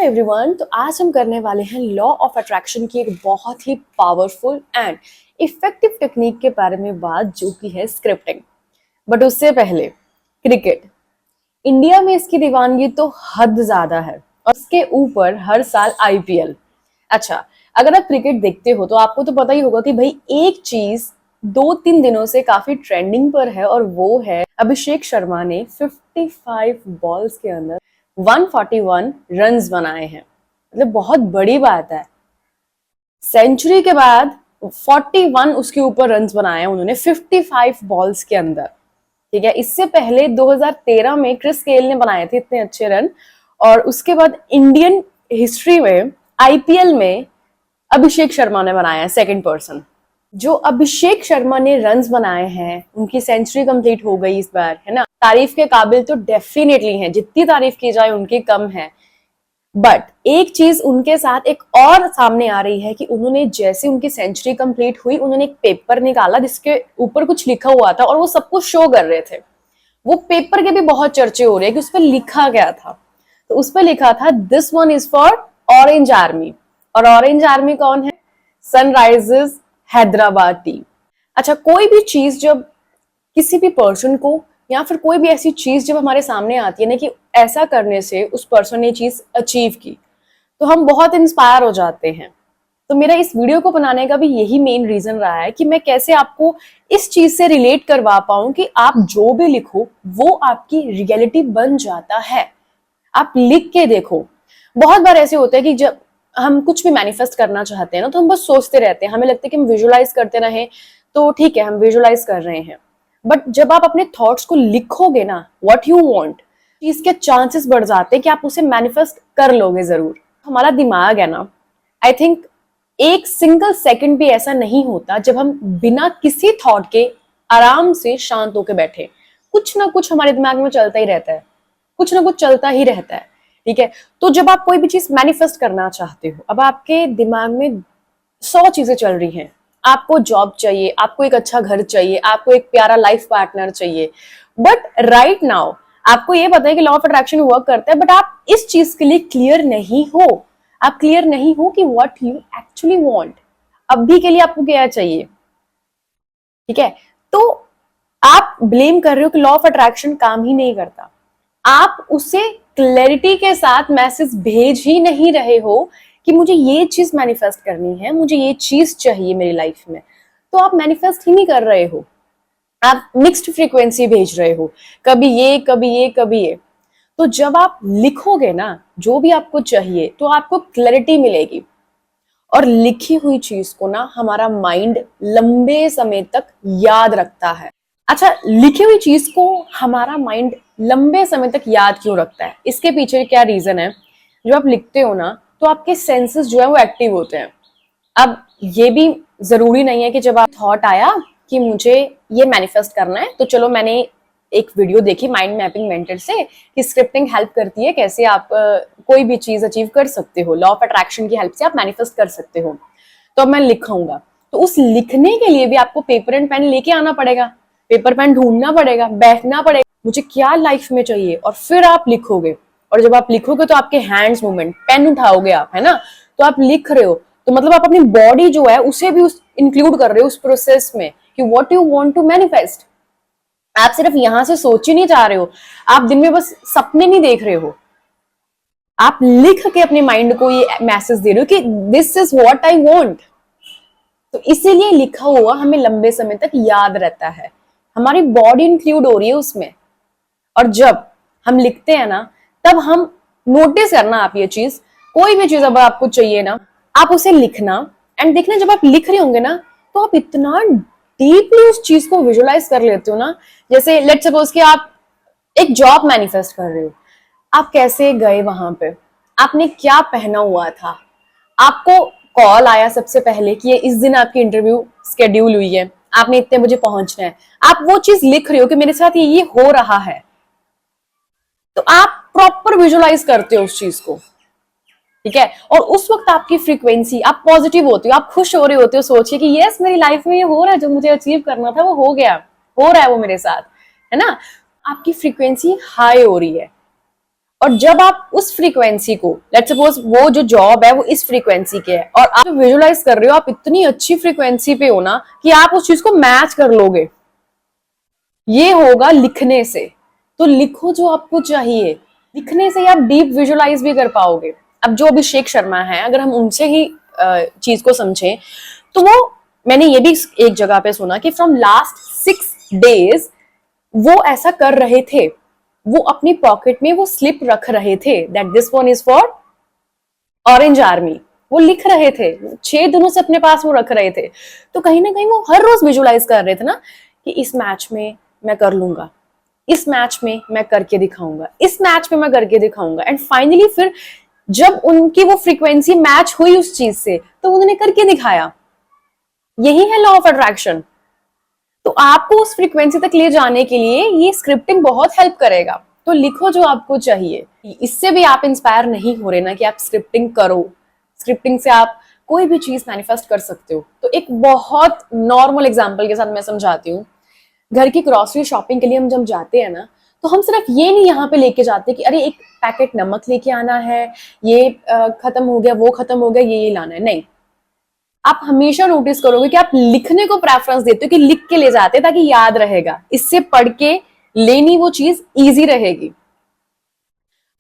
Everyone, तो आज हम करने वाले हैं लॉ ऑफ अट्रैक्शन की एक बहुत ही पावरफुल एंड इफेक्टिव टेक्निक के बारे में बात, जो कि है स्क्रिप्टिंग। बट उससे पहले क्रिकेट। इंडिया में इसकी दीवानगी तो हद ज्यादा है और इसके ऊपर हर साल आईपीएल। अच्छा, अगर आप क्रिकेट देखते हो तो आपको तो पता ही होगा कि भाई एक चीज 2-3 दिनों से काफी ट्रेंडिंग पर है और वो है अभिषेक शर्मा ने 55 बॉल्स के अंदर 141 रन्स बनाए हैं। मतलब बहुत बड़ी बात है। सेंचुरी के बाद 41 उसके ऊपर रन्स बनाए हैं उन्होंने 55 बॉल्स के अंदर। ठीक है, इससे पहले 2013 में क्रिस गेल ने बनाए थे इतने अच्छे रन, और उसके बाद इंडियन हिस्ट्री में आईपीएल में अभिषेक शर्मा ने बनाया है सेकंड पर्सन। जो अभिषेक शर्मा ने रन्स बनाए हैं, उनकी सेंचुरी कंप्लीट हो गई इस बार, है ना। तारीफ के काबिल तो डेफिनेटली हैं, जितनी तारीफ की जाए उनकी कम है। बट एक चीज उनके साथ एक और सामने आ रही है कि उन्होंने जैसे उनकी सेंचुरी कंप्लीट हुई, उन्होंने एक पेपर निकाला जिसके ऊपर कुछ लिखा हुआ था और वो सबको शो कर रहे थे। वो पेपर के भी बहुत चर्चे हो रहे हैं कि उस पर लिखा गया था। तो उस पर लिखा था, this one is for orange army. और ऑरेंज आर्मी कौन है? Sunrisers Hyderabad team. अच्छा, कोई भी चीज जब किसी भी पर्सन को, या फिर कोई भी ऐसी चीज जब हमारे सामने आती है ना कि ऐसा करने से उस पर्सन ने चीज अचीव की, तो हम बहुत इंस्पायर हो जाते हैं। तो मेरा इस वीडियो को बनाने का भी यही मेन रीजन रहा है कि मैं कैसे आपको इस चीज से रिलेट करवा पाऊं कि आप जो भी लिखो वो आपकी रियलिटी बन जाता है। आप लिख के देखो। बहुत बार ऐसे होता है कि जब हम कुछ भी मैनिफेस्ट करना चाहते हैं ना, तो हम बस सोचते रहते हैं, हमें लगता है कि हम विजुअलाइज करते रहें, तो ठीक है हम विजुअलाइज कर रहे हैं। बट जब आप अपने थॉट्स को लिखोगे ना, व्हाट यू वांट, चीज के चांसेस बढ़ जाते हैं कि आप उसे मैनिफेस्ट कर लोगे जरूर। हमारा दिमाग है ना, आई थिंक एक सिंगल सेकंड भी ऐसा नहीं होता जब हम बिना किसी थॉट के आराम से शांत होकर बैठे। कुछ ना कुछ हमारे दिमाग में चलता ही रहता है, कुछ ना कुछ चलता ही रहता है। ठीक है, तो जब आप कोई भी चीज मैनिफेस्ट करना चाहते हो, अब आपके दिमाग में 100 चीजें चल रही हैं। आपको जॉब चाहिए, आपको एक अच्छा घर चाहिए, आपको एक प्यारा लाइफ पार्टनर चाहिए, बट राइट नाउ आपको ये पता है कि लॉ ऑफ अट्रैक्शन वर्क करता है, बट आप इस चीज के लिए क्लियर नहीं हो। आप क्लियर नहीं हो कि व्हाट यू एक्चुअली वांट। अभी के लिए आपको क्या चाहिए। ठीक है, तो आप ब्लेम कर रहे हो कि लॉ ऑफ अट्रैक्शन काम ही नहीं करता। आप उसे क्लैरिटी के साथ मैसेज भेज ही नहीं रहे हो कि मुझे ये चीज मैनिफेस्ट करनी है, मुझे ये चीज चाहिए मेरी लाइफ में, तो आप मैनिफेस्ट ही नहीं कर रहे हो। आप मिक्स्ड फ्रीक्वेंसी भेज रहे हो, कभी ये कभी ये कभी ये। तो जब आप लिखोगे ना जो भी आपको चाहिए, तो आपको क्लैरिटी मिलेगी। और लिखी हुई चीज को ना हमारा माइंड लंबे समय तक याद रखता है। अच्छा, लिखी हुई चीज को हमारा माइंड लंबे समय तक याद क्यों रखता है? इसके पीछे क्या रीजन है? जब आप लिखते हो ना, तो आपके सेंसेस जो है वो एक्टिव होते हैं। अब ये भी जरूरी नहीं है कि जब आप थॉट आया कि मुझे ये मैनिफेस्ट करना है, तो चलो मैंने एक वीडियो देखी माइंड मैपिंग मेंटर से कि स्क्रिप्टिंग हेल्प करती है, कैसे आप कोई भी चीज अचीव कर सकते हो, लॉ ऑफ अट्रैक्शन की हेल्प से आप मैनिफेस्ट कर सकते हो। तो अब मैं लिखूंगा, तो उस लिखने के लिए भी आपको पेपर एंड पेन लेके आना पड़ेगा, पेपर पेन ढूंढना पड़ेगा, बैठना पड़ेगा, मुझे क्या लाइफ में चाहिए, और फिर आप लिखोगे। और जब आप लिखोगे तो आपके हैंड्स मूवमेंट, पेन उठाओगे आप, है ना, तो आप लिख रहे हो, तो मतलब आप अपनी बॉडी जो है उसे भी इंक्लूड कर रहे हो उस प्रोसेस में कि what you want to manifest. आप सिर्फ यहां से सोच ही नहीं जा रहे हो, आप दिन में बस सपने नहीं देख रहे हो, आप लिख के अपने माइंड को ये मैसेज दे रहे हो कि this is what I want. तो इसीलिए लिखा हुआ हमें लंबे समय तक याद रहता है, हमारी बॉडी इंक्लूड हो रही है उसमें। और जब हम लिखते हैं ना, तब हम नोटिस करना, आप ये चीज, कोई भी चीज अब आपको चाहिए ना, आप उसे लिखना एंड देखना, जब आप लिख रहे होंगे ना, तो आप इतना डीपली उस चीज को विजुअलाइज कर लेते हो ना। जैसे लेट्स सपोज कि आप एक जॉब मैनिफेस्ट कर रहे हो, आप कैसे गए वहां पे, आपने क्या पहना हुआ था, आपको कॉल आया सबसे पहले कि ये इस दिन आपकी इंटरव्यू स्केड्यूल हुई है, आपने इतने बजे पहुंचना है, आप वो चीज लिख रहे हो कि मेरे साथ ये हो रहा है। तो आप प्रॉपर विजुअलाइज करते हो उस चीज को। ठीक है, और उस वक्त आपकी फ्रीक्वेंसी, आप पॉजिटिव होते हो, आप खुश हो रहे होते हो, सोचिए कि यस मेरी लाइफ में ये हो रहा है, जो मुझे अचीव करना था वो हो गया, हो रहा है वो मेरे साथ, है ना। आपकी फ्रीक्वेंसी हाई हो रही है। और जब आप उस फ्रीक्वेंसी को, लेट्स सपोज वो जो जॉब है वो इस फ्रीक्वेंसी के है और आप विजुलाइज कर रहे हो, आप इतनी अच्छी फ्रीक्वेंसी पे हो ना कि आप उस चीज को मैच कर लोगे। ये होगा लिखने से। तो लिखो जो आपको चाहिए, लिखने से ही आप डीप विजुलाइज भी कर पाओगे। अब जो अभिषेक शर्मा है, अगर हम उनसे ही चीज को समझें तो वो, मैंने ये भी एक जगह पे सुना कि फ्रॉम लास्ट 6 days वो ऐसा कर रहे थे, वो अपनी पॉकेट में वो स्लिप रख रहे थे that this one is for orange army. वो लिख रहे थे, 6 दिनों से अपने पास वो रख रहे थे। तो कहीं ना कहीं वो हर रोज विजुलाइज कर रहे थे ना कि इस मैच में मैं कर लूंगा, इस मैच में मैं करके दिखाऊंगा, इस मैच में मैं करके दिखाऊंगा। एंड फाइनली फिर जब उनकी वो फ्रीक्वेंसी मैच हुई उस चीज से तो उन्होंने करके दिखाया। यही है लॉ ऑफ अट्रैक्शन। तो आपको उस फ्रीक्वेंसी तक ले जाने के लिए ये स्क्रिप्टिंग बहुत हेल्प करेगा। तो लिखो जो आपको चाहिए। इससे भी आप इंस्पायर नहीं हो रहे ना कि आप स्क्रिप्टिंग करो, स्क्रिप्टिंग से आप कोई भी चीज मैनिफेस्ट कर सकते हो। तो एक बहुत नॉर्मल एग्जांपल के साथ मैं समझाती हूँ। घर की ग्रोसरी शॉपिंग के लिए हम जब जाते हैं ना, तो हम सिर्फ ये नहीं यहाँ पे लेके जाते कि अरे एक पैकेट नमक लेके आना है, ये खत्म हो गया, वो खत्म हो गया, ये लाना है। नहीं, आप हमेशा नोटिस करोगे कि आप लिखने को प्रेफरेंस देते हो, कि लिख के ले जाते हैं ताकि याद रहेगा, इससे पढ़ के लेनी वो चीज इजी रहेगी।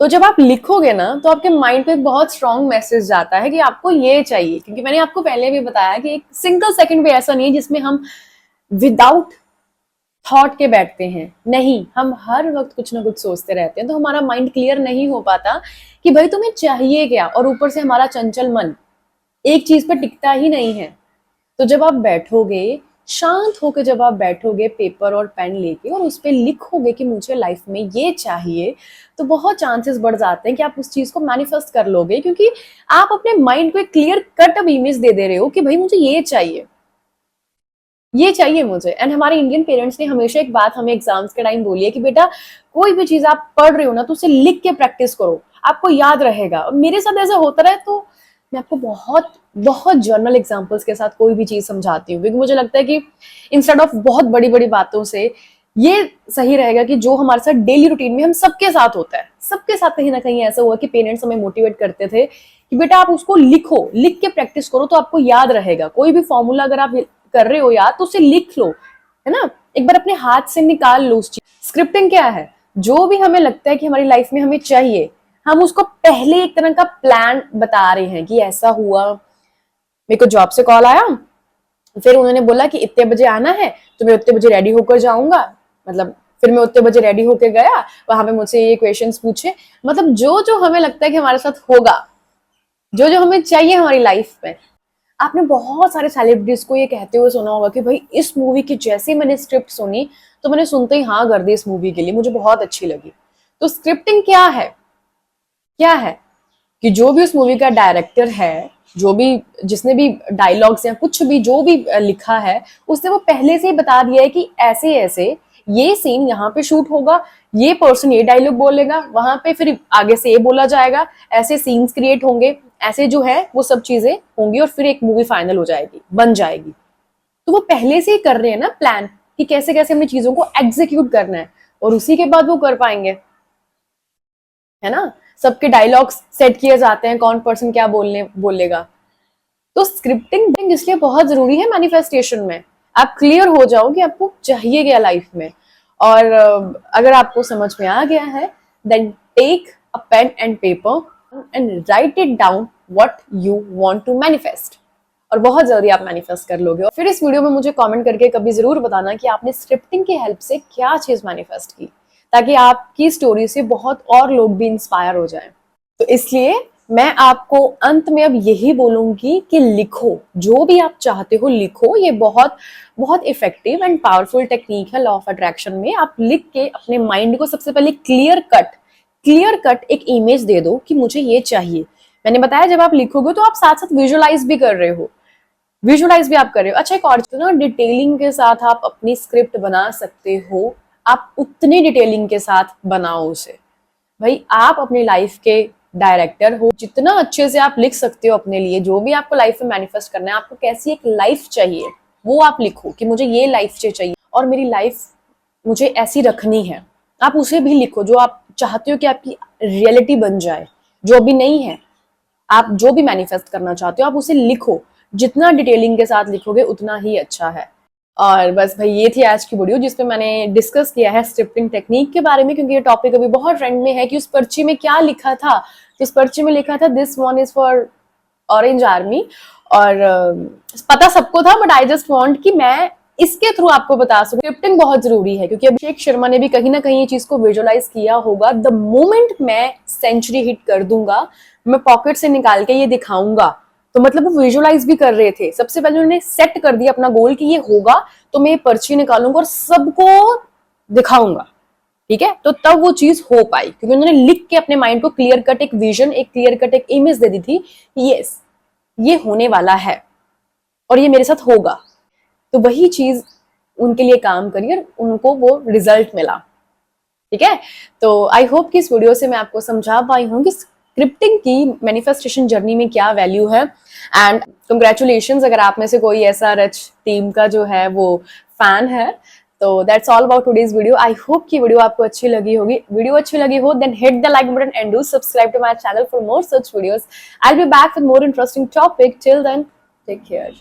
तो जब आप लिखोगे ना तो आपके माइंड पे एक बहुत स्ट्रॉन्ग मैसेज जाता है कि आपको ये चाहिए। क्योंकि मैंने आपको पहले भी बताया कि एक सिंगल सेकंड भी ऐसा नहीं है जिसमें हम विदाउट थॉट के बैठते हैं। नहीं, हम हर वक्त कुछ ना कुछ सोचते रहते हैं। तो हमारा माइंड क्लियर नहीं हो पाता कि भाई तुम्हें चाहिए क्या, और ऊपर से हमारा चंचल मन एक चीज पर टिकता ही नहीं है। तो जब आप बैठोगे, शांत होकर जब आप बैठोगे पेपर और पेन लेके और उस पर लिखोगे कि मुझे लाइफ में ये चाहिए, तो बहुत चांसेस बढ़ जाते हैं कि आप उस चीज को मैनिफेस्ट कर लोगे। क्योंकि आप अपने माइंड को एक क्लियर कट अब इमेज दे दे रहे हो कि भाई मुझे ये चाहिए, ये चाहिए मुझे। एंड हमारे इंडियन पेरेंट्स ने हमेशा एक बात हमें एग्जाम्स के टाइम बोली है कि बेटा कोई भी चीज आप पढ़ रहे हो ना तो उसे लिख के प्रैक्टिस करो, आपको याद रहेगा। और मेरे साथ ऐसा होता रहा है, तो मैं आपको बहुत बहुत जर्नल एग्जांपल्स के साथ कोई भी चीज समझाती हूँ। क्योंकि मुझे लगता है कि इंस्टेड ऑफ बहुत बड़ी बड़ी बातों से ये सही रहेगा कि जो हमारे साथ डेली रूटीन में हम सबके साथ होता है, सबके साथ कहीं ना कहीं ऐसा हुआ कि पेरेंट्स हमें मोटिवेट करते थे कि बेटा आप उसको लिखो, लिख के प्रैक्टिस करो तो आपको याद रहेगा। कोई भी फॉर्मूला अगर आप कर रहे हो याद, तो उसे लिख लो, है ना, एक बार अपने हाथ से निकाल लो उस चीज। स्क्रिप्टिंग क्या है, जो भी हमें लगता है कि हमारी लाइफ में हमें चाहिए, हम उसको पहले एक तरह का प्लान बता रहे हैं कि ऐसा हुआ, मेरे को जॉब से कॉल आया, फिर उन्होंने बोला कि इतने बजे आना है, तो मैं उतने बजे रेडी होकर जाऊंगा। मतलब फिर मैं उतने बजे रेडी होकर गया, वहां पे मुझसे ये क्वेश्चंस पूछे। मतलब जो जो हमें लगता है कि हमारे साथ होगा, जो जो हमें चाहिए हमारी लाइफ में। आपने बहुत सारे सेलिब्रिटीज को ये कहते हुए सुना होगा कि भाई इस मूवी की जैसे मैंने स्क्रिप्ट सुनी तो मैंने सुनते ही हाँ कर दी इस मूवी के लिए, मुझे बहुत अच्छी लगी। तो स्क्रिप्टिंग क्या है, क्या है कि जो भी उस मूवी का डायरेक्टर है, जो भी जिसने भी डायलॉग्स या कुछ भी जो भी लिखा है, उसने वो पहले से ही बता दिया है कि ऐसे ऐसे ये सीन यहाँ पे शूट होगा, ये पर्सन ये डायलॉग बोलेगा, वहां पे फिर आगे से ये बोला जाएगा, ऐसे सीन्स क्रिएट होंगे, ऐसे जो है वो सब चीजें होंगी और फिर एक मूवी फाइनल हो जाएगी, बन जाएगी। तो वो पहले से ही कर रहे हैं ना प्लान कि कैसे कैसे हमें चीजों को एग्जीक्यूट करना है, और उसी के बाद वो कर पाएंगे, है ना। सबके डायलॉग्स सेट किए जाते हैं, कौन पर्सन क्या बोलेगा। तो स्क्रिप्टिंग इसलिए बहुत जरूरी है मैनिफेस्टेशन में। आप क्लियर हो जाओ कि आपको चाहिए क्या लाइफ में। और अगर आपको समझ में आ गया है, then take a pen and paper and write it down what you want to manifest, और बहुत जल्दी आप मैनिफेस्ट कर लोगे। और फिर इस वीडियो में मुझे कमेंट करके कभी जरूर बताना कि आपने स्क्रिप्टिंग की हेल्प से क्या चीज मैनिफेस्ट की, ताकि आपकी स्टोरी से बहुत और लोग भी इंस्पायर हो जाएं। तो इसलिए मैं आपको अंत में अब यही बोलूंगी कि लिखो, जो भी आप चाहते हो लिखो। ये बहुत बहुत इफेक्टिव एंड पावरफुल टेक्निक है लॉ ऑफ अट्रैक्शन में। आप लिख के अपने माइंड को सबसे पहले क्लियर कट एक इमेज दे दो कि मुझे ये चाहिए। मैंने बताया जब आप लिखोगे तो आप साथ साथ विजुअलाइज भी कर रहे हो, विजुअलाइज भी आप कर रहे हो। अच्छा, एक और चीज ना, डिटेलिंग के साथ आप अपनी स्क्रिप्ट बना सकते हो। आप उतनी डिटेलिंग के साथ बनाओ उसे। भाई आप अपनी लाइफ के डायरेक्टर हो, जितना अच्छे से आप लिख सकते हो अपने लिए, जो भी आपको लाइफ में मैनिफेस्ट करना है, आपको कैसी एक लाइफ चाहिए वो आप लिखो कि मुझे ये लाइफ चाहिए और मेरी लाइफ मुझे ऐसी रखनी है। आप उसे भी लिखो जो आप चाहते हो कि आपकी रियलिटी बन जाए, जो अभी नहीं है, आप जो भी मैनिफेस्ट करना चाहते हो आप उसे लिखो, जितना डिटेलिंग के साथ लिखोगे उतना ही अच्छा है। और बस भाई ये थी आज की वीडियो जिसमें मैंने डिस्कस किया है स्क्रिप्टिंग टेक्निक के बारे में, क्योंकि ये टॉपिक अभी बहुत ट्रेंड में है कि उस पर्ची में क्या लिखा था। उस पर्ची में लिखा था this one is for orange army, और पता सबको था, बट आई जस्ट वांट कि मैं इसके थ्रू आपको बता सकूं स्क्रिप्टिंग बहुत जरूरी है, क्योंकि अभिषेक शर्मा ने भी कहीं ना कहीं ये चीज को विजुअलाइज किया होगा। द मोमेंट मैं सेंचुरी हिट कर दूंगा, मैं पॉकेट से निकाल के ये दिखाऊंगा, तो मतलब वो विजुअलाइज भी कर रहे थे। सबसे पहले उन्होंने सेट कर दिया अपना गोल कि ये होगा तो मैं ये पर्ची निकालूंगा और सबको दिखाऊंगा, ठीक है। तो तब वो चीज हो पाई, क्योंकि उन्होंने लिख के अपने माइंड को क्लियर कट एक विजन, एक क्लियर कट एक इमेज दे दी थी, यस ये होने वाला है और ये मेरे साथ होगा। तो वही चीज उनके लिए काम करी और उनको वो रिजल्ट मिला, ठीक है। तो आई होप कि इस वीडियो से मैं आपको समझा पाई हूँ कि स्क्रिप्टिंग की मैनिफेस्टेशन जर्नी में क्या वैल्यू है। एंड कंग्रेचुलेशंस अगर आप में से कोई ऐसा रच टीम का जो है वो फैन है। तो that's all about today's video. I hope कि वीडियो आपको अच्छी लगी होगी। वीडियो अच्छी लगी हो then hit the like button and do subscribe to my channel for more such videos. I will be back with more interesting topic. Till then take care.